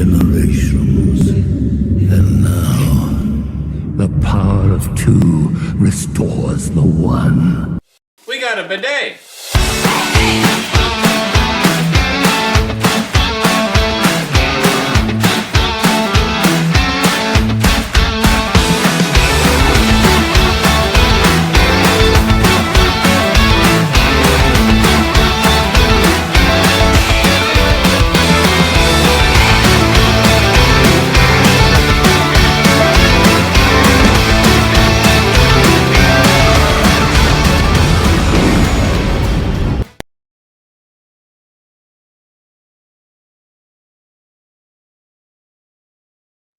generations. And now, the power of two restores the one. We got a bidet!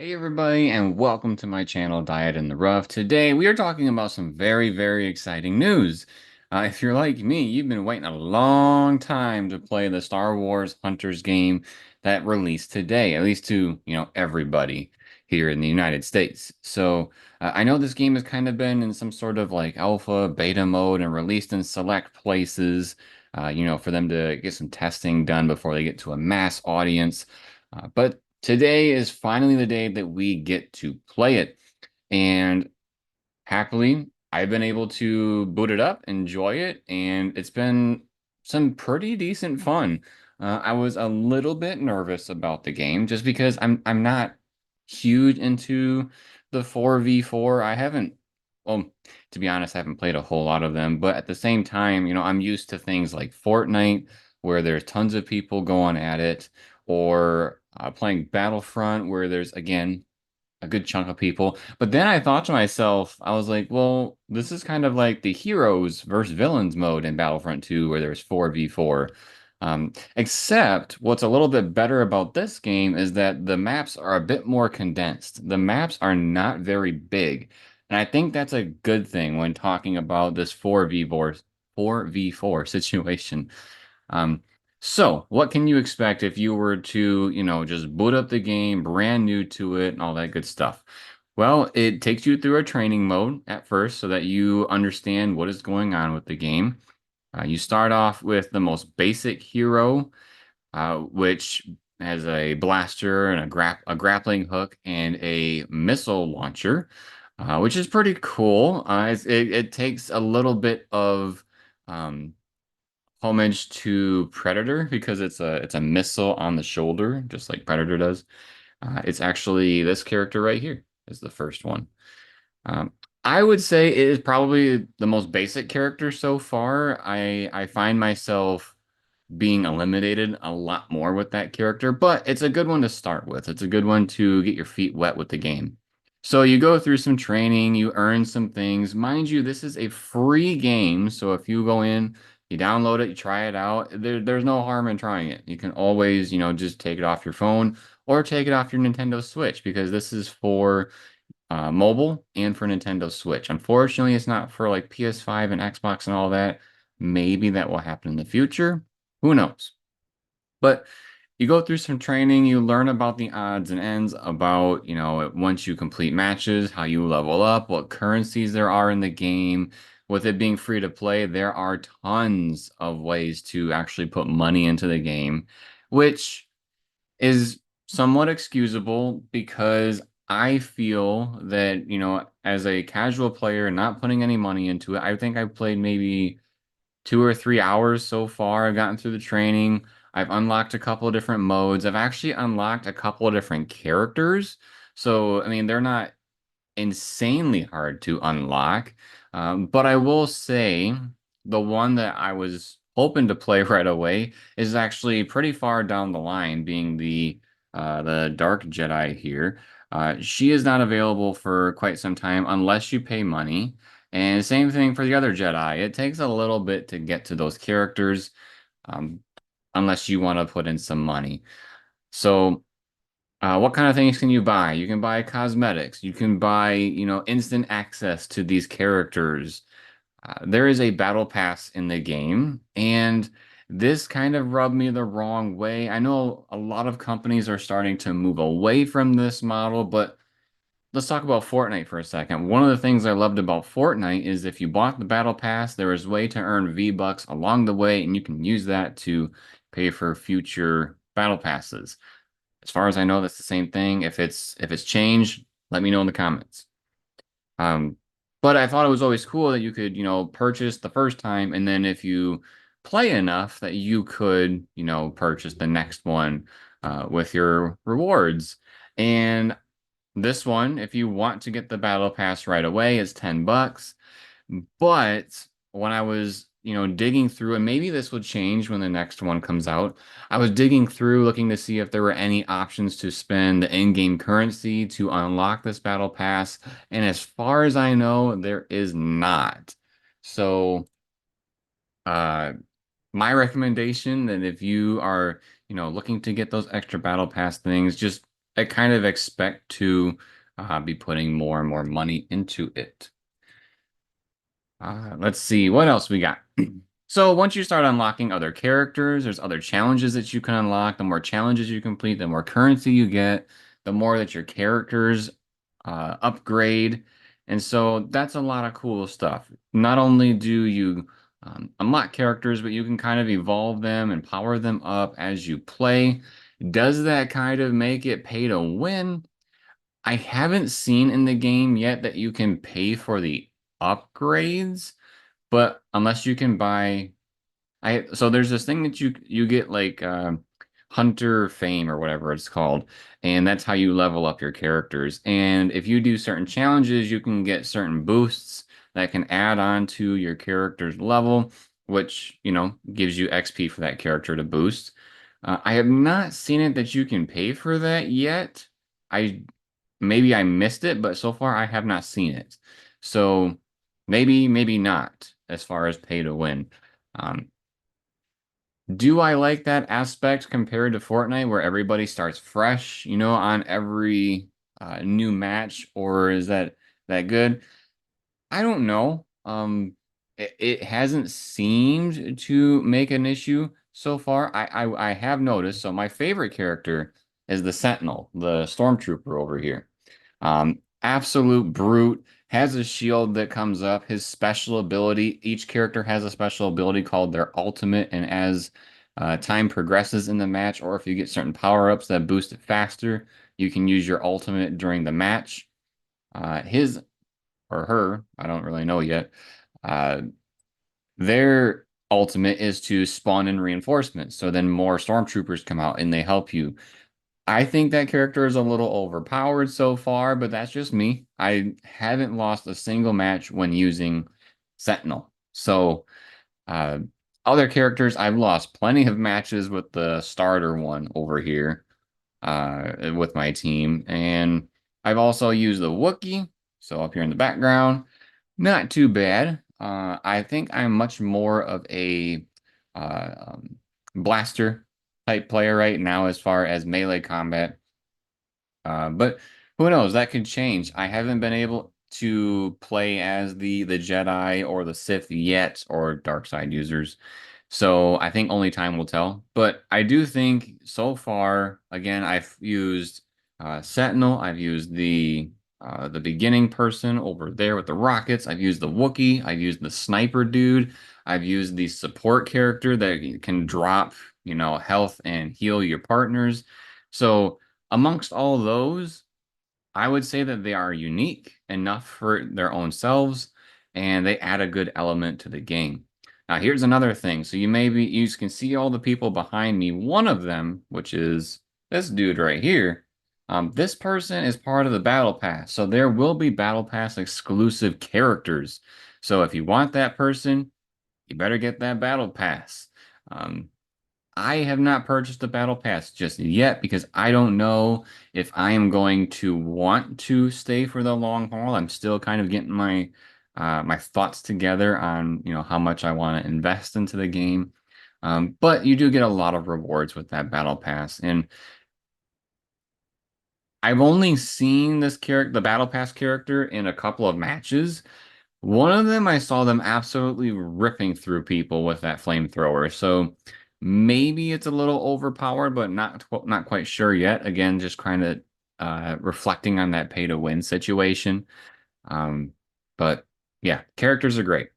Hey everybody, and welcome to my channel, Dyad in the Rough. Today we are talking about some very, very exciting news. If you're like me, you've been waiting a long time to play the Star Wars Hunters game that released today, at least to, everybody here in the United States. So I know this game has kind of been in some sort of like alpha, beta mode and released in select places, for them to get some testing done before they get to a mass audience. But today is finally the day that we get to play it. And happily, I've been able to boot it up, enjoy it, and it's been some pretty decent fun. I was a little bit nervous about the game just because I'm not huge into the 4v4. I haven't, well, to be honest, I haven't played a whole lot of them, but at the same time, I'm used to things like Fortnite where there's tons of people going at it, or playing Battlefront where there's, again, a good chunk of people. But then I thought to myself, I was like, well, this is kind of like the heroes versus villains mode in Battlefront 2 where there's 4v4. Except what's a little bit better about this game is that the maps are a bit more condensed. The maps are not very big. And I think that's a good thing when talking about this 4v4 situation. Um, so, what can you expect if you were to, just boot up the game, brand new to it, and all that good stuff? Well, it takes you through a training mode at first so that you understand what is going on with the game. You start off with the most basic hero, which has a blaster and a grappling hook and a missile launcher, which is pretty cool. It takes a little bit of um, homage to Predator because it's a missile on the shoulder, just like Predator does. It's actually this character right here is the first one. Um, I would say it is probably the most basic character so far. I find myself being eliminated a lot more with that character, but it's a good one to start with. It's a good one to get your feet wet with the game. So you go through some training, you earn some things. Mind you, this is a free game, so if you go in, you download it, you try it out, there's no harm in trying it. You can always, just take it off your phone or take it off your Nintendo Switch because this is for mobile and for Nintendo Switch. Unfortunately, it's not for like PS5 and Xbox and all that. Maybe that will happen in the future. Who knows? But you go through some training, you learn about the odds and ends, about, once you complete matches, how you level up, what currencies there are in the game. With it being free to play, there are tons of ways to actually put money into the game, which is somewhat excusable because I feel that, as a casual player, not putting any money into it, I think I've played maybe 2 or 3 hours so far. I've gotten through the training. I've unlocked a couple of different modes. I've actually unlocked a couple of different characters. So, I mean, they're not insanely hard to unlock. But I will say the one that I was hoping to play right away is actually pretty far down the line, being the Dark Jedi here. She is not available for quite some time unless you pay money. And same thing for the other Jedi. It takes a little bit to get to those characters, um, unless you want to put in some money. So, what kind of things can you buy? You can buy cosmetics. You can buy, instant access to these characters. There is a battle pass in the game, and this kind of rubbed me the wrong way. I know a lot of companies are starting to move away from this model, but let's talk about Fortnite for a second. One of the things I loved about Fortnite is if you bought the battle pass, there was a way to earn V-Bucks along the way, and you can use that to pay for future battle passes. As far as I know, that's the same thing. If it's changed, let me know in the comments. Um, but I thought it was always cool that you could, purchase the first time, and then if you play enough, that you could, purchase the next one with your rewards. And this one, if you want to get the battle pass right away, is $10. But when I was, digging through, and maybe this will change when the next one comes out, I was digging through looking to see if there were any options to spend the in-game currency to unlock this battle pass. And as far as I know, there is not. So, uh, my recommendation that if you are, looking to get those extra battle pass things, just I kind of expect to be putting more and more money into it. Let's see what else we got. So once you start unlocking other characters, there's other challenges that you can unlock. The more challenges you complete, the more currency you get, the more that your characters upgrade. And so that's a lot of cool stuff. Not only do you unlock characters, but you can kind of evolve them and power them up as you play. Does that kind of make it pay to win? I haven't seen in the game yet that you can pay for the upgrades, but unless you can buy, so there's this thing that you get like Hunter Fame or whatever it's called, and that's how you level up your characters. And if you do certain challenges, you can get certain boosts that can add on to your character's level, which, gives you XP for that character to boost. I have not seen it that you can pay for that yet. I Maybe I missed it, but so far I have not seen it. So maybe not as far as pay to win. Um, do I like that aspect compared to Fortnite where everybody starts fresh, on every new match, or is that good? I don't know. It hasn't seemed to make an issue so far. I have noticed. So my favorite character is the Sentinel, the Stormtrooper over here. Absolute brute, has a shield that comes up. His special ability, each character has a special ability called their ultimate, and as time progresses in the match, or if you get certain power-ups that boost it faster, you can use your ultimate during the match. His or her, I don't really know yet. Uh, their ultimate is to spawn in reinforcements. So then more stormtroopers come out and they help you. I think that character is a little overpowered so far, but that's just me. I haven't lost a single match when using Sentinel. So, uh, other characters, I've lost plenty of matches with the starter one over here, with my team. And I've also used the Wookiee. So up here in the background, not too bad. I think I'm much more of a uh, um, blaster type player right now as far as melee combat. But who knows? That could change. I haven't been able to play as the Jedi or the Sith yet, or dark side users. So I think only time will tell. But I do think so far, again, I've used Sentinel. I've used the beginning person over there with the rockets. I've used the Wookiee. I've used the sniper dude. I've used the support character that can drop, health and heal your partners. So amongst all those, I would say that they are unique enough for their own selves, and they add a good element to the game. Now, here's another thing. So you can see all the people behind me. One of them, which is this dude right here, this person is part of the Battle Pass. So there will be Battle Pass exclusive characters. So if you want that person, you better get that Battle Pass. Um, I have not purchased the Battle Pass just yet because I don't know if I am going to want to stay for the long haul. I'm still kind of getting my thoughts together on, how much I want to invest into the game. But you do get a lot of rewards with that Battle Pass, and I've only seen the Battle Pass character in a couple of matches. One of them, I saw them absolutely ripping through people with that flamethrower. So maybe it's a little overpowered, but not quite sure yet. Again, just kind of reflecting on that pay to win situation. Um, but yeah, characters are great.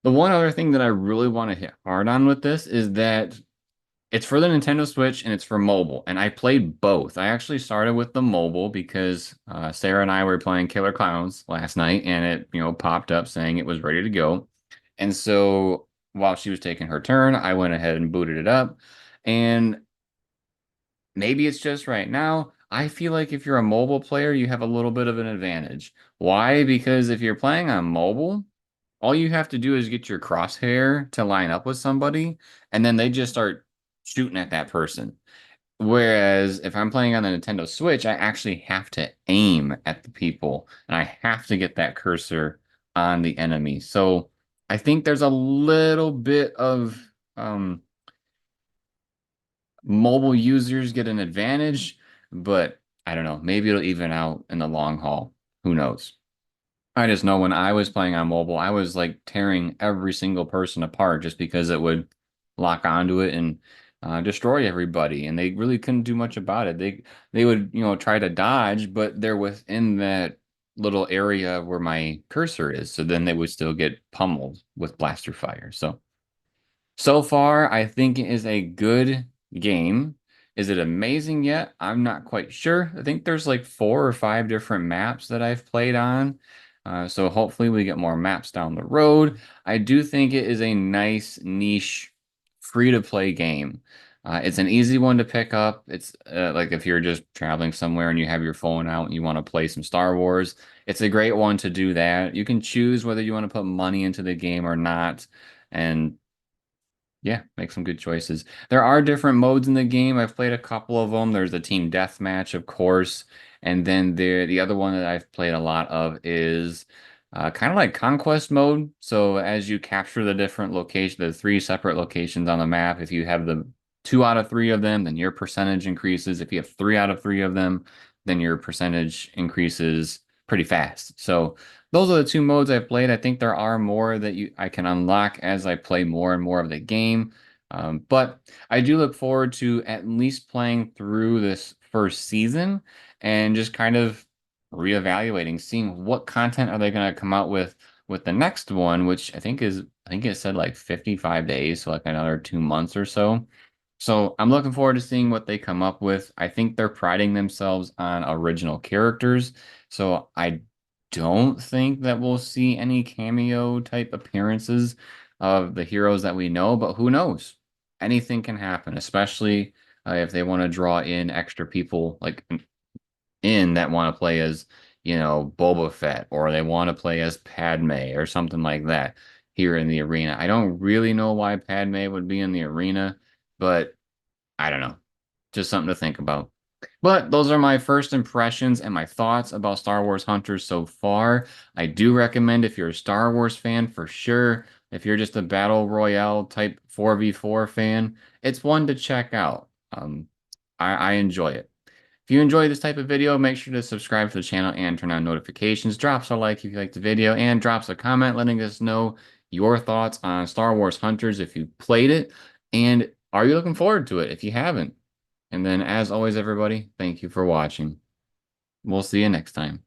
The one other thing that I really want to hit hard on with this is that It's for the Nintendo Switch and it's for mobile. And I played both. I actually started with the mobile because Sarah and I were playing Killer Clowns last night and it, popped up saying it was ready to go. And so while she was taking her turn, I went ahead and booted it up. And maybe it's just right now. I feel like if you're a mobile player, you have a little bit of an advantage. Why? Because if you're playing on mobile, all you have to do is get your crosshair to line up with somebody, and then they just start shooting at that person. Whereas if I'm playing on the Nintendo Switch, I actually have to aim at the people, and I have to get that cursor on the enemy. So I think there's a little bit of mobile users get an advantage, but I don't know. Maybe it'll even out in the long haul. Who knows? I just know when I was playing on mobile, I was like tearing every single person apart just because it would lock onto it and destroy everybody, and they really couldn't do much about it. They would try to dodge, but they're within that little area where my cursor is, so then they would still get pummeled with blaster fire. So far, I think it is a good game. Is it amazing yet? I'm not quite sure. I think there's like 4 or 5 different maps that I've played on. So hopefully we get more maps down the road. I do think it is a nice niche free-to-play game. It's an easy one to pick up. It's like if you're just traveling somewhere and you have your phone out and you want to play some Star Wars, it's a great one to do that. You can choose whether you want to put money into the game or not. And yeah, make some good choices. There are different modes in the game. I've played a couple of them. There's a team deathmatch, of course, and then the other one that I've played a lot of is kind of like conquest mode. So as you capture the different locations, the 3 separate locations on the map, if you have the 2 out of 3 of them, then your percentage increases. If you have 3 out of 3 of them, then your percentage increases pretty fast. So those are the 2 modes I've played. I think there are more that I can unlock as I play more and more of the game. But I do look forward to at least playing through this first season and just kind of reevaluating, seeing what content are they going to come out with the next one, which I think it said like 55 days, so like another 2 months or so. So I'm looking forward to seeing what they come up with. I think they're priding themselves on original characters. So I don't think that we'll see any cameo type appearances of the heroes that we know, but who knows? Anything can happen, especially if they want to draw in extra people like in that want to play as, Boba Fett, or they want to play as Padme or something like that here in the arena. I don't really know why Padme would be in the arena, but I don't know. Just something to think about. But those are my first impressions and my thoughts about Star Wars Hunters so far. I do recommend if you're a Star Wars fan for sure. If you're just a Battle Royale type 4v4 fan, it's one to check out. I enjoy it. If you enjoy this type of video, make sure to subscribe to the channel and turn on notifications. Drop us a like if you liked the video, and drop us a comment letting us know your thoughts on Star Wars Hunters if you played it, and are you looking forward to it if you haven't. And then, as always, everybody, thank you for watching. We'll see you next time.